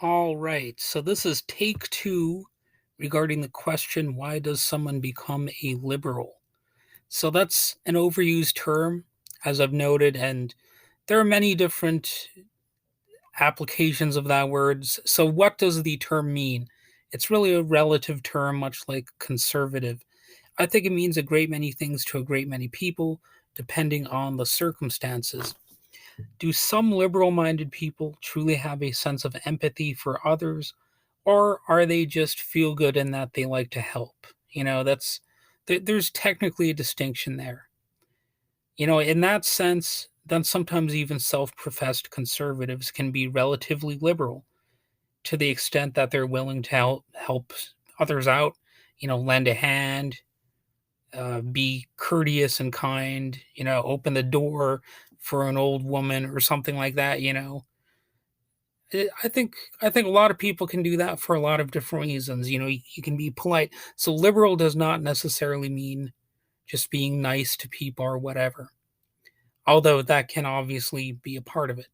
All right. So this is take two regarding the question, why does someone become a liberal? So that's an overused term, as I've noted, and there are many different applications of that word. So what does the term mean? It's really a relative term, much like conservative. I think it means a great many things to a great many people, depending on the circumstances. Do some liberal minded people truly have a sense of empathy for others, or are they just feel good in that they like to help? There's technically a distinction there. In that sense, then sometimes even self professed conservatives can be relatively liberal to the extent that they're willing to help others out, lend a hand, be courteous and kind, open the door for an old woman or something like that. I think a lot of people can do that for a lot of different reasons. You can be polite. So liberal does not necessarily mean just being nice to people or whatever, although that can obviously be a part of it.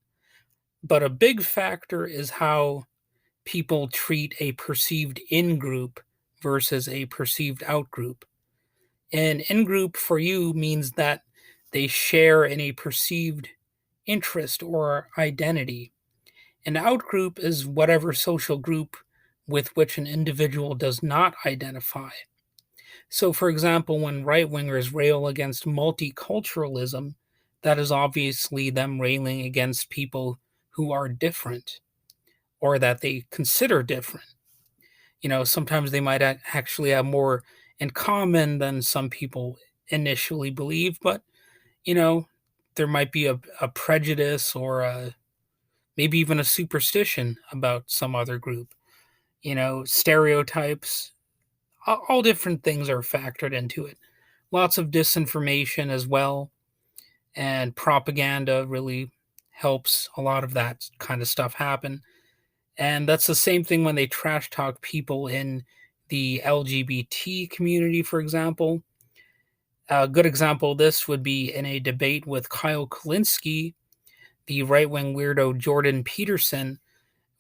But a big factor is how people treat a perceived in group versus a perceived out group. An in group for you means that they share in a perceived interest or identity. An outgroup is whatever social group with which an individual does not identify. So, for example, when right wingers rail against multiculturalism, that is obviously them railing against people who are different or that they consider different. Sometimes they might actually have more in common than some people initially believe, but, you know, there might be a prejudice or maybe even a superstition about some other group. Stereotypes, all different things are factored into it. Lots of disinformation as well, and propaganda really helps a lot of that kind of stuff happen. And that's the same thing when they trash talk people in the LGBT community, for example. A good example of this would be in a debate with Kyle Kulinski. The right wing weirdo Jordan Peterson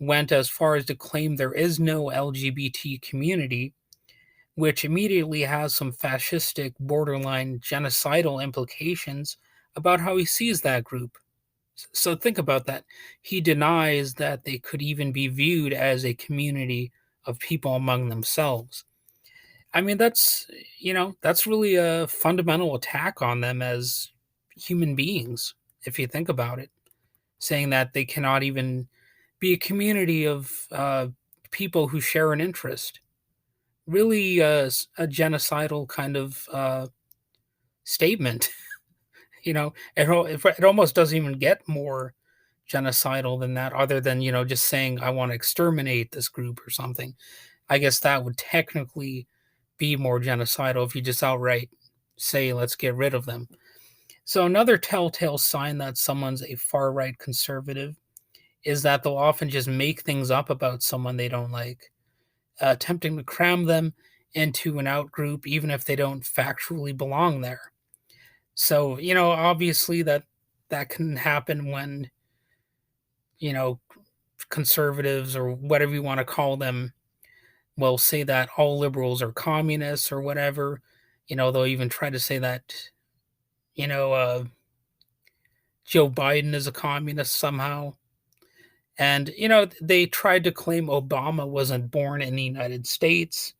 went as far as to claim there is no LGBT community, which immediately has some fascistic, borderline genocidal implications about how he sees that group. So think about that. He denies that they could even be viewed as a community of people among themselves. I mean, that's really a fundamental attack on them as human beings, if you think about it, saying that they cannot even be a community of people who share an interest. Really, a genocidal kind of statement. It almost doesn't even get more genocidal than that, other than just saying I want to exterminate this group or something. I guess that would technically be more genocidal if you just outright say let's get rid of them. So another telltale sign that someone's a far right conservative is that they'll often just make things up about someone they don't like, attempting to cram them into an out group even if they don't factually belong there. So, obviously that can happen when, you know, conservatives or whatever you want to call them will say that all liberals are communists or whatever. They'll even try to say that, you know, Joe Biden is a communist somehow. And, they tried to claim Obama wasn't born in the United States,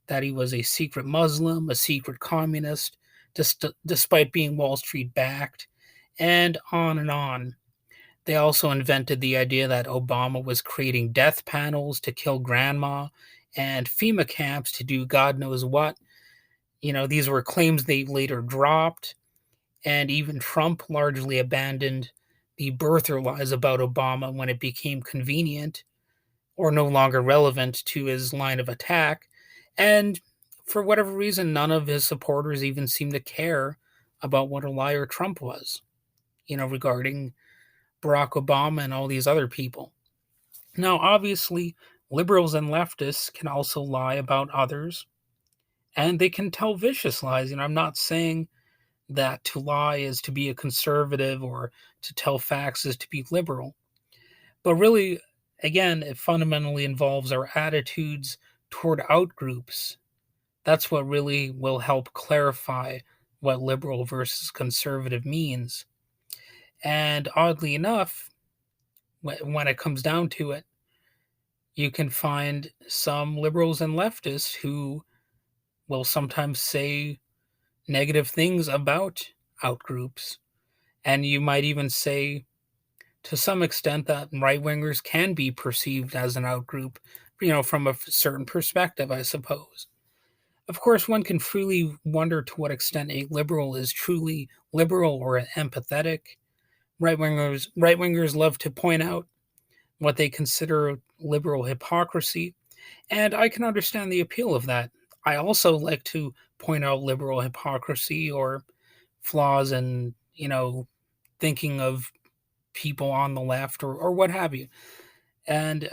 that he was a secret Muslim, a secret communist, despite being Wall Street backed, and on and on. They also invented the idea that Obama was creating death panels to kill grandma and FEMA camps to do God knows what. These were claims they later dropped, and even Trump largely abandoned the birther lies about Obama when it became convenient or no longer relevant to his line of attack. And for whatever reason, none of his supporters even seemed to care about what a liar Trump was, regarding Barack Obama and all these other people. Now, obviously, liberals and leftists can also lie about others, and they can tell vicious lies. I'm not saying that to lie is to be a conservative or to tell facts is to be liberal, but really, Again, it fundamentally involves our attitudes toward outgroups. That's what really will help clarify what liberal versus conservative means. And oddly enough, when it comes down to it, you can find some liberals and leftists who will sometimes say negative things about outgroups. And you might even say, to some extent, that right wingers can be perceived as an outgroup, from a certain perspective, I suppose. Of course, one can freely wonder to what extent a liberal is truly liberal or empathetic. Right wingers love to point out what they consider liberal hypocrisy, and I can understand the appeal of that. I also like to point out liberal hypocrisy or flaws in, thinking of people on the left or what have you. And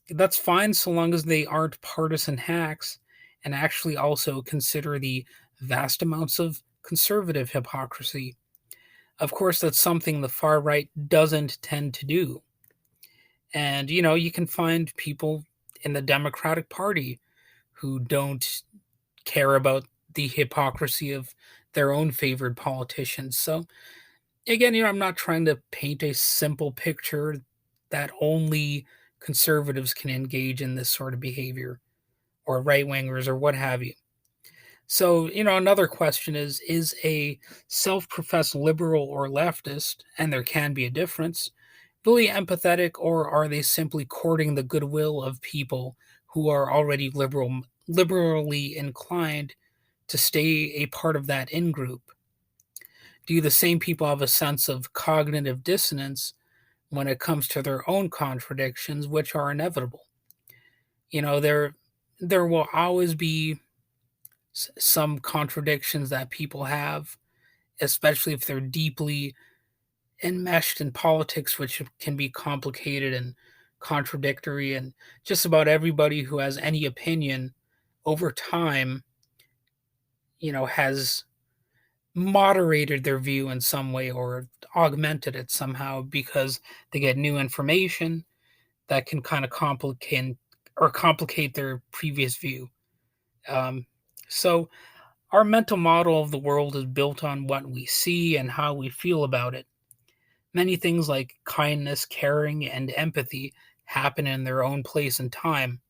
that's fine so long as they aren't partisan hacks and actually also consider the vast amounts of conservative hypocrisy. Of course, that's something the far right doesn't tend to do. And, you can find people in the Democratic Party who don't care about the hypocrisy of their own favored politicians. So, again, I'm not trying to paint a simple picture that only conservatives can engage in this sort of behavior or right wingers or what have you. So, another question is a self professed liberal or leftist, and there can be a difference, really empathetic, or are they simply courting the goodwill of people who are already liberally inclined to stay a part of that in group? Do the same people have a sense of cognitive dissonance when it comes to their own contradictions, which are inevitable? There will always be some contradictions that people have, especially if they're deeply enmeshed in politics, which can be complicated and contradictory. And just about everybody who has any opinion over time, has moderated their view in some way or augmented it somehow because they get new information that can kind of complicate their previous view. Um, so our mental model of the world is built on what we see and how we feel about it. Many things like kindness, caring, and empathy happen in their own place and time.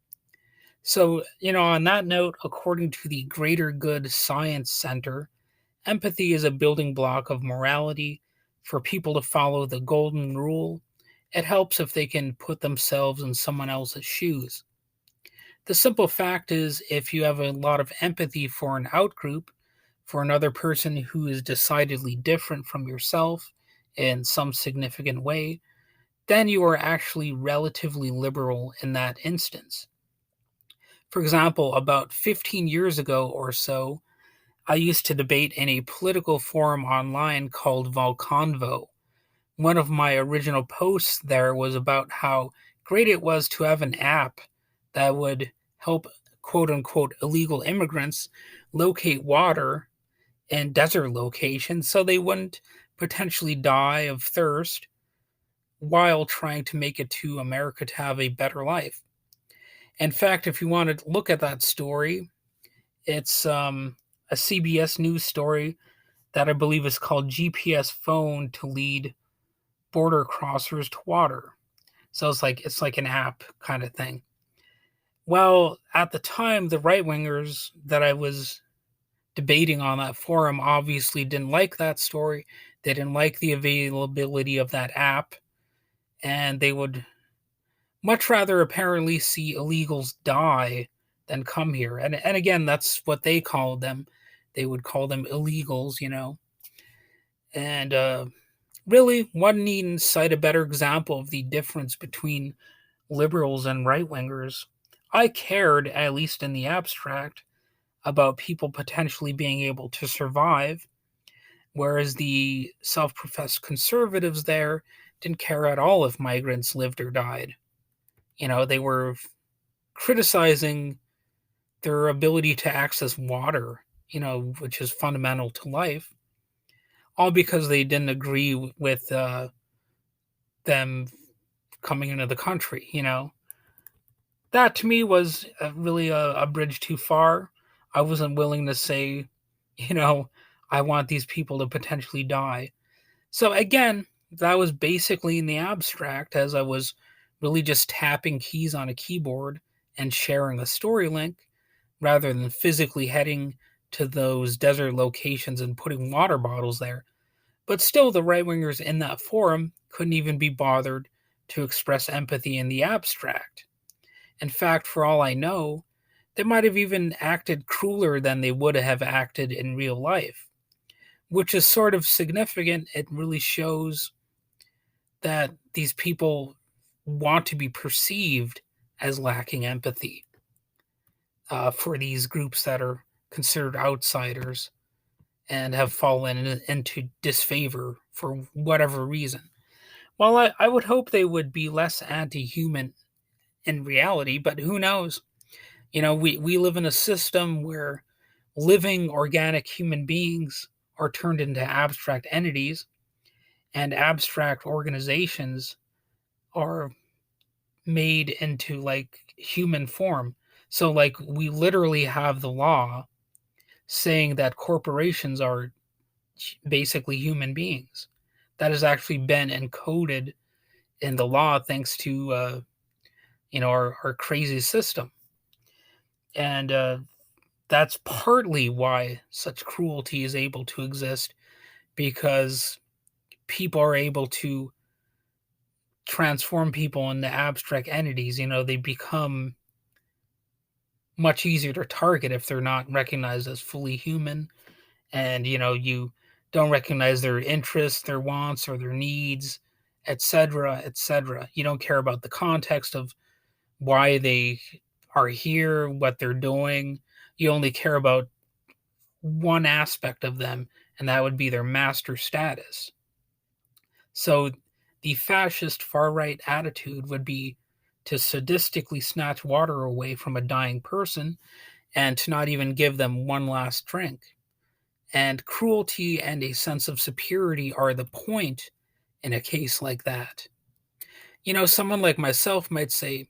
So, on that note, according to the Greater Good Science Center, empathy is a building block of morality. For people to follow the golden rule, it helps if they can put themselves in someone else's shoes. The simple fact is, if you have a lot of empathy for an outgroup, for another person who is decidedly different from yourself in some significant way, then you are actually relatively liberal in that instance. For example, about 15 years ago or so, I used to debate in a political forum online called Volconvo. One of my original posts there was about how great it was to have an app that would help quote unquote illegal immigrants locate water in desert locations so they wouldn't potentially die of thirst while trying to make it to America to have a better life. In fact, if you want to look at that story, it's a CBS News story that I believe is called GPS Phone to Lead Border Crossers to Water. So it's like an app kind of thing. Well, at the time, the right wingers that I was debating on that forum obviously didn't like that story. They didn't like the availability of that app, and they would much rather apparently see illegals die than come here. And again, that's what they called them. They would call them illegals. And really, one needn't cite a better example of the difference between liberals and right wingers. I cared, at least in the abstract, about people potentially being able to survive, whereas the self professed conservatives there didn't care at all if migrants lived or died. They were criticizing their ability to access water, which is fundamental to life, all because they didn't agree with them coming into the country, That to me was really a bridge too far. I wasn't willing to say, you know, I want these people to potentially die. So again, that was basically in the abstract, as I was really just tapping keys on a keyboard and sharing a story link rather than physically heading to those desert locations and putting water bottles there. But still, the right wingers in that forum couldn't even be bothered to express empathy in the abstract. In fact, for all I know, they might have even acted crueler than they would have acted in real life, which is sort of significant. It really shows that these people want to be perceived as lacking empathy for these groups that are considered outsiders and have fallen into disfavor for whatever reason. Well, I would hope they would be less anti human in reality, but who knows? We live in a system where living organic human beings are turned into abstract entities, and abstract organizations are made into like human form. So, like, we literally have the law saying that corporations are basically human beings. That has actually been encoded in the law thanks to our crazy system, and that's partly why such cruelty is able to exist, because people are able to transform people into abstract entities. They become much easier to target if they're not recognized as fully human, and you don't recognize their interests, their wants, or their needs, etc., etc. You don't care about the context of why they are here, what they're doing. You only care about one aspect of them, and that would be their master status. So the fascist far right attitude would be to sadistically snatch water away from a dying person and to not even give them one last drink. And cruelty and a sense of superiority are the point in a case like that. Someone like myself might say,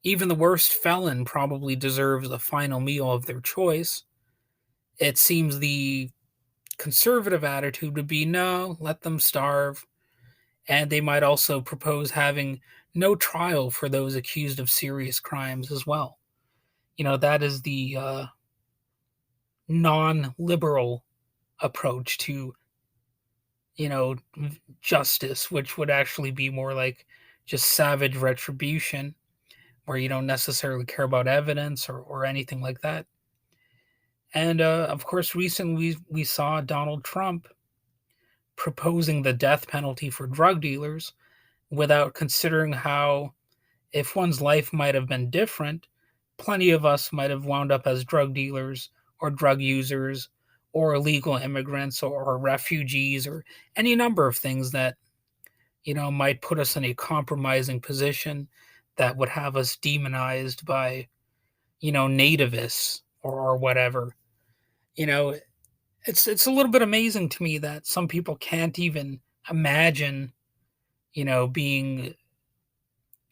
even the worst felon probably deserves the final meal of their choice. It seems the conservative attitude would be no, let them starve. And they might also propose having no trial for those accused of serious crimes as well. That is the non liberal approach to, you know, justice, which would actually be more like just savage retribution, where you don't necessarily care about evidence or anything like that. And of course, recently we saw Donald Trump proposing the death penalty for drug dealers without considering how, if one's life might have been different, plenty of us might have wound up as drug dealers or drug users or illegal immigrants or refugees or any number of things that, might put us in a compromising position that would have us demonized by, nativists or whatever. You know, it's a little bit amazing to me that some people can't even imagine, being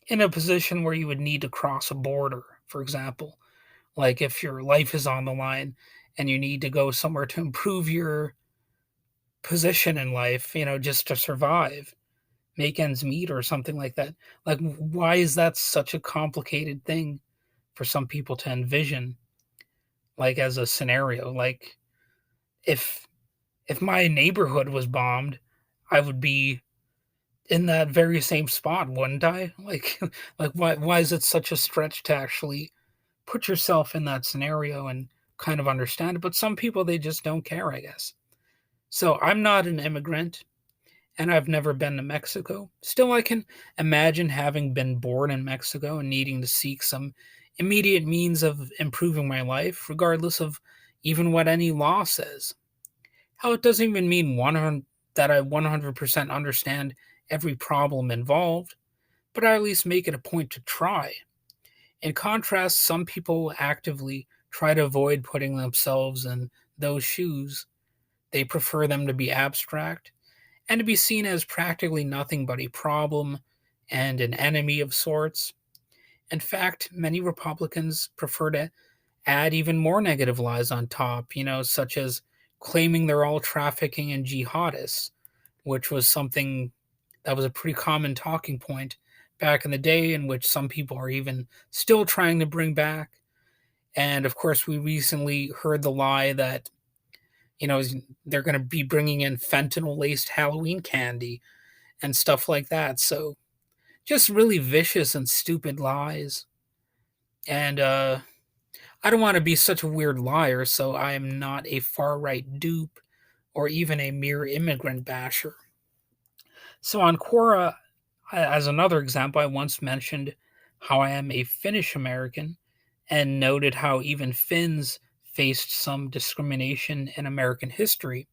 in a position where you would need to cross a border, for example. Like if your life is on the line and you need to go somewhere to improve your position in life, just to survive, make ends meet or something like that. Like, why is that such a complicated thing for some people to envision, like as a scenario? Like if my neighborhood was bombed, I would be in that very same spot, wouldn't I? Like like why is it such a stretch to actually put yourself in that scenario and kind of understand it? But some people, they just don't care, I guess. So I'm not an immigrant and I've never been to Mexico. Still, I can imagine having been born in Mexico and needing to seek some immediate means of improving my life, regardless of even what any law says. How it doesn't even mean 100 that I 100% understand every problem involved, but I at least make it a point to try. In contrast, some people actively try to avoid putting themselves in those shoes. They prefer them to be abstract and to be seen as practically nothing but a problem and an enemy of sorts. In fact, many Republicans prefer to add even more negative lies on top, such as claiming they're all trafficking and jihadists, which was something that was a pretty common talking point back in the day, in which some people are even still trying to bring back. And of course, we recently heard the lie that, they're going to be bringing in fentanyl laced Halloween candy and stuff like that. So just really vicious and stupid lies. And I don't want to be such a weird liar, so I am not a far right dupe or even a mere immigrant basher. So on Quora, as another example, I once mentioned how I am a Finnish American and noted how even Finns faced some discrimination in American history,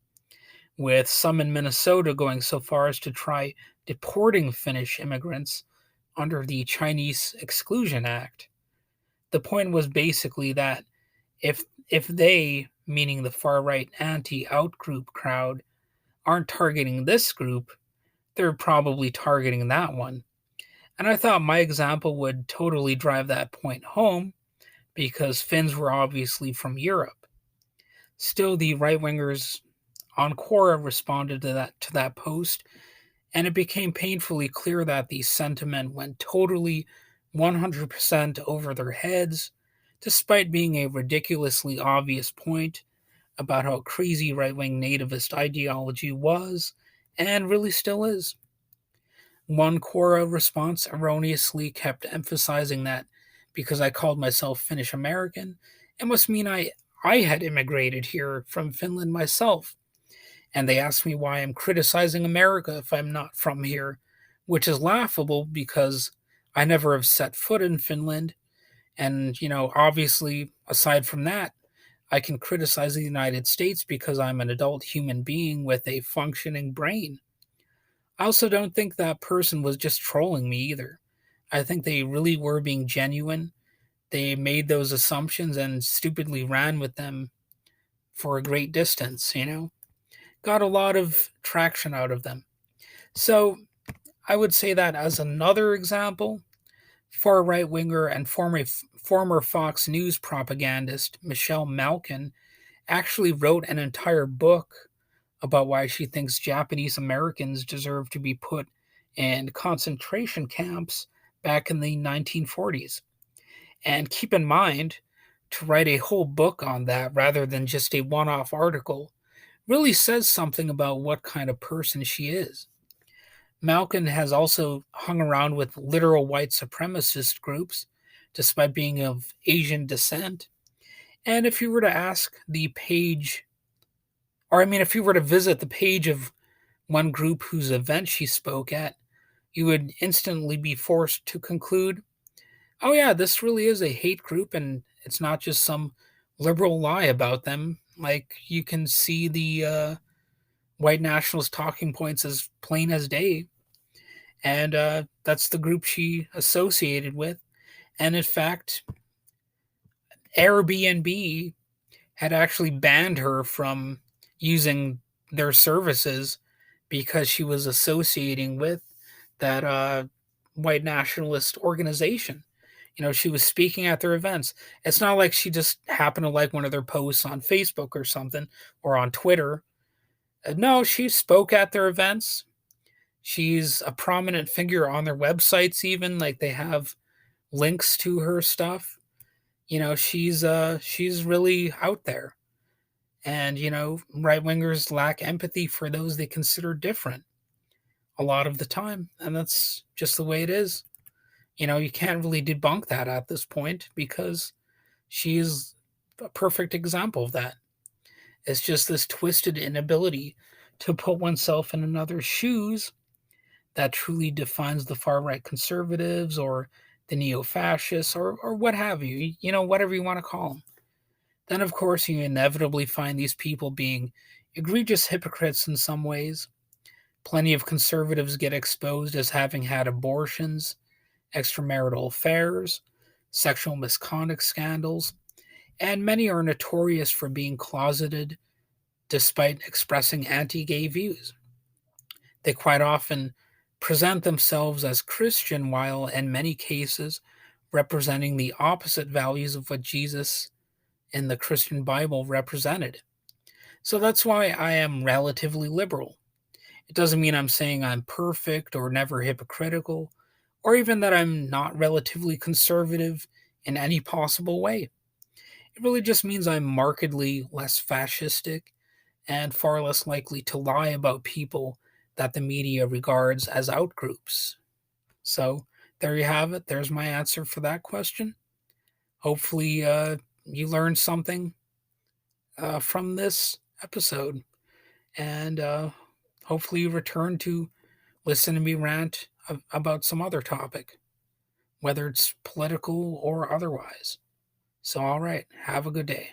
with some in Minnesota going so far as to try deporting Finnish immigrants under the Chinese Exclusion Act. The point was basically that if they, meaning the far right anti outgroup crowd, aren't targeting this group, they're probably targeting that one. And I thought my example would totally drive that point home because Finns were obviously from Europe. Still, the right wingers on Quora responded to that post, and it became painfully clear that the sentiment went totally 100% over their heads, despite being a ridiculously obvious point about how crazy right wing nativist ideology was and really still is. One Quora response erroneously kept emphasizing that because I called myself Finnish American, it must mean I had immigrated here from Finland myself. And they asked me why I'm criticizing America if I'm not from here, which is laughable because I never have set foot in Finland. And, obviously, aside from that, I can criticize the United States because I'm an adult human being with a functioning brain. I also don't think that person was just trolling me either. I think they really were being genuine. They made those assumptions and stupidly ran with them for a great distance. Got a lot of traction out of them. So I would say that as another example, far right winger and former Fox News propagandist Michelle Malkin actually wrote an entire book about why she thinks Japanese Americans deserve to be put in concentration camps back in the 1940s. And keep in mind, to write a whole book on that rather than just a one off article really says something about what kind of person she is. Malkin has also hung around with literal white supremacist groups, despite being of Asian descent. And if you were to ask the page, or I mean, if you were to visit the page of one group whose event she spoke at, you would instantly be forced to conclude, oh, yeah, this really is a hate group, and it's not just some liberal lie about them. Like, you can see the white nationalist talking points as plain as day. And that's the group she associated with. And in fact, Airbnb had actually banned her from using their services because she was associating with that white nationalist organization. She was speaking at their events. It's not like she just happened to like one of their posts on Facebook or something or on Twitter. No, she spoke at their events. She's a prominent figure on their websites, even like they have links to her stuff. She's really out there. And right wingers lack empathy for those they consider different a lot of the time, and that's just the way it is. You can't really debunk that at this point because she is a perfect example of that. It's just this twisted inability to put oneself in another's shoes that truly defines the far right conservatives or the neo fascists or what have you, whatever you want to call them. Then, of course, you inevitably find these people being egregious hypocrites in some ways. Plenty of conservatives get exposed as having had abortions, extramarital affairs, sexual misconduct scandals, and many are notorious for being closeted despite expressing anti gay views. They quite often present themselves as Christian while, in many cases, representing the opposite values of what Jesus in the Christian Bible represented. So that's why I am relatively liberal. It doesn't mean I'm saying I'm perfect or never hypocritical, or even that I'm not relatively conservative in any possible way. It really just means I'm markedly less fascistic and far less likely to lie about people that the media regards as outgroups. So there you have it. There's my answer for that question. Hopefully, you learned something from this episode, and hopefully, you return to listen to me rant about some other topic, whether it's political or otherwise. So, all right, have a good day.